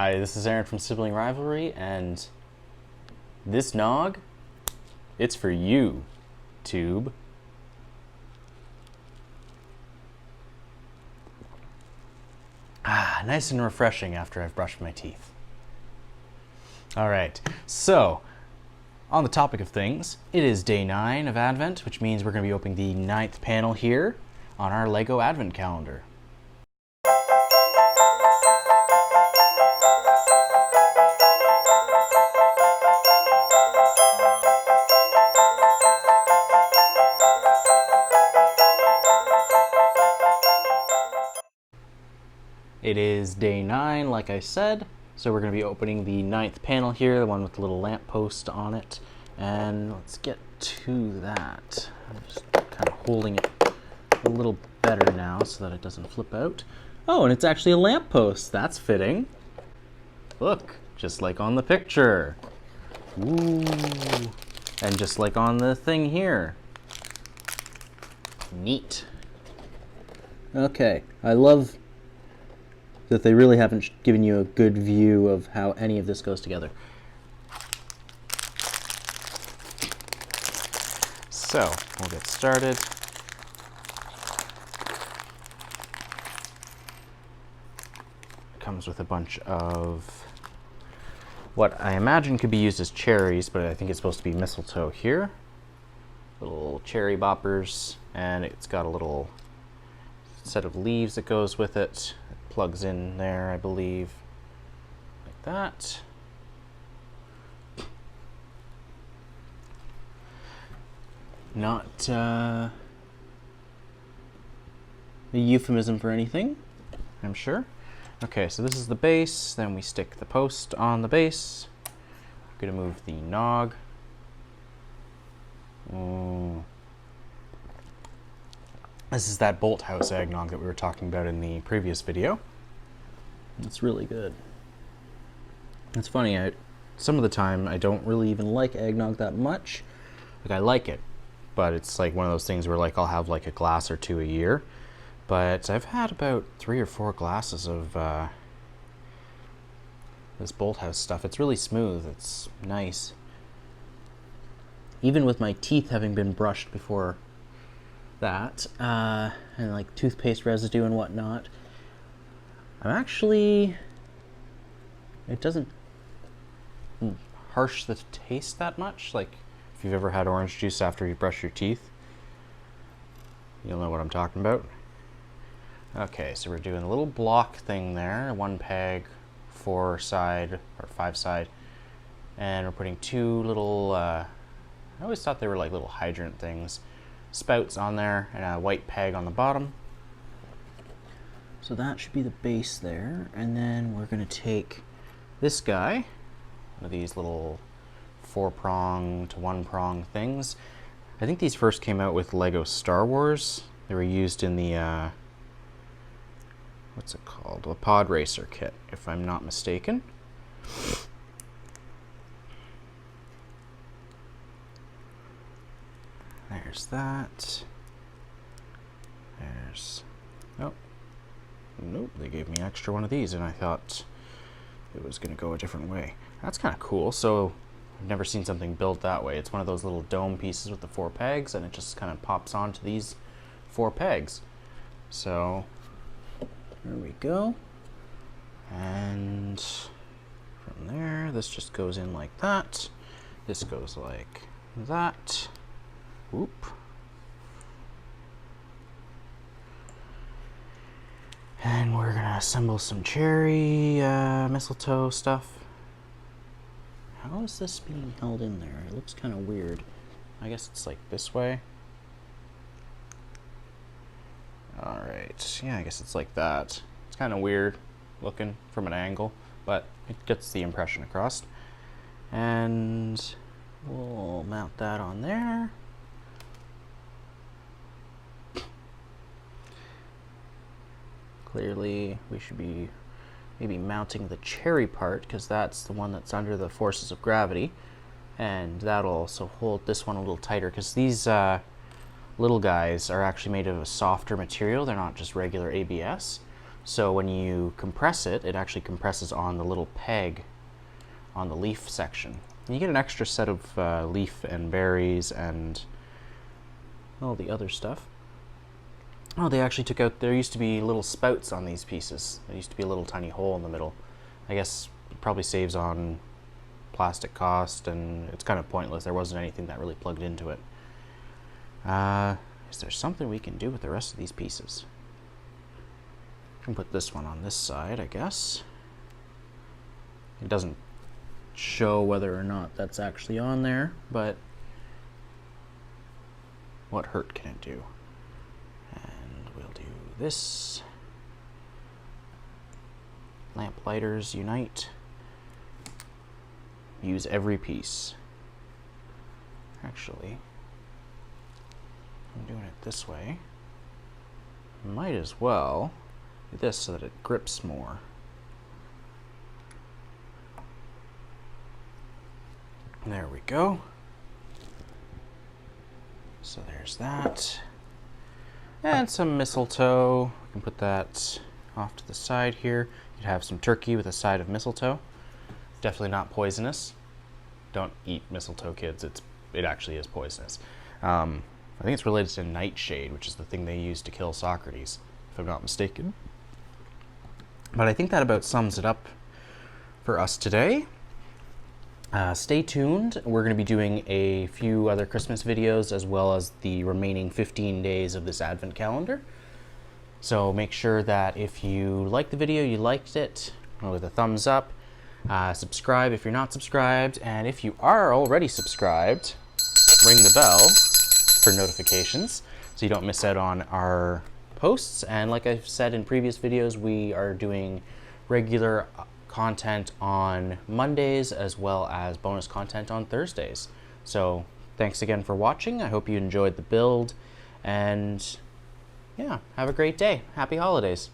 Hi, this is Aaron from Sibling Rivalry, and this nog, it's for you, tube. Nice and refreshing after I've brushed my teeth. All right, so on the topic of things, it is day 9 of Advent, which means we're going to be opening the 9th panel here on our Lego Advent calendar. It is day 9, like I said, so we're going to be opening the 9th panel here, the one with the little lamppost on it, and let's get to that. I'm just kind of holding it a little better now so that it doesn't flip out. Oh, and it's actually a lamppost. That's fitting. Look, just like on the picture. Ooh, and just like on the thing here. Neat. Okay, I love that they really haven't given you a good view of how any of this goes together. So, we'll get started. It comes with a bunch of what I imagine could be used as cherries, but I think it's supposed to be mistletoe here. Little cherry boppers, and it's got a little set of leaves that goes with it. Plugs in there, I believe, like that. Not a euphemism for anything, I'm sure. Okay, so this is the base, then we stick the post on the base. I'm gonna move the nog. This is that bolt house eggnog that we were talking about in the previous video. It's really good. It's funny, some of the time I don't really even like eggnog that much. Like, I like it, but it's like one of those things where like I'll have like a glass or two a year. But I've had about 3 or 4 glasses of this bolt house stuff. It's really smooth, it's nice. Even with my teeth having been brushed before that, and like toothpaste residue and whatnot, I'm actually, it doesn't harsh the taste that much. Like, if you've ever had orange juice after you brush your teeth, you'll know what I'm talking about. Okay, so we're doing a little block thing there, 1 peg, 4 side, or 5 side, and we're putting 2 little, I always thought they were like little hydrant things, spouts on there, and a white peg on the bottom. So that should be the base there, and then we're going to take this guy, one of these little 4-prong to 1-prong things. I think these first came out with Lego Star Wars. They were used in the, what's it called? A Pod Racer kit, if I'm not mistaken. There's that. There's, oh, nope, they gave me an extra one of these and I thought it was going to go a different way. That's kind of cool. So I've never seen something built that way. It's one of those little dome pieces with the 4 pegs and it just kind of pops onto these 4 pegs. So there we go. And from there, this just goes in like that. This goes like that. Whoop. And we're gonna assemble some cherry mistletoe stuff. How is this being held in there? It looks kind of weird. I guess it's like this way. Alright, yeah, I guess it's like that. It's kind of weird looking from an angle, but it gets the impression across. And we'll mount that on there. Clearly, we should be maybe mounting the cherry part, because that's the one that's under the forces of gravity. And that'll also hold this one a little tighter, because these little guys are actually made of a softer material. They're not just regular ABS. So when you compress it, it actually compresses on the little peg on the leaf section. And you get an extra set of leaf and berries and all the other stuff. Oh, they actually took out, there used to be little spouts on these pieces. There used to be a little tiny hole in the middle. I guess it probably saves on plastic cost, and it's kind of pointless. There wasn't anything that really plugged into it. Is there something we can do with the rest of these pieces? I can put this one on this side, I guess. It doesn't show whether or not that's actually on there, but what hurt can it do? And we'll do this. Lamp lighters unite. Use every piece. Actually, I'm doing it this way. Might as well do this so that it grips more. There we go. So there's that. And some mistletoe. We can put that off to the side here. You'd have some turkey with a side of mistletoe. Definitely not poisonous. Don't eat mistletoe, kids. It actually is poisonous. I think it's related to nightshade, which is the thing they used to kill Socrates, if I'm not mistaken. But I think that about sums it up for us today. Stay tuned. We're going to be doing a few other Christmas videos as well as the remaining 15 days of this Advent calendar. So make sure that if you liked the video, you liked it with a thumbs up. Subscribe if you're not subscribed, and if you are already subscribed, ring the bell for notifications so you don't miss out on our posts. And like I've said in previous videos, we are doing regular content on Mondays as well as bonus content on Thursdays. So thanks again for watching. I hope you enjoyed the build, and yeah, have a great day. Happy holidays.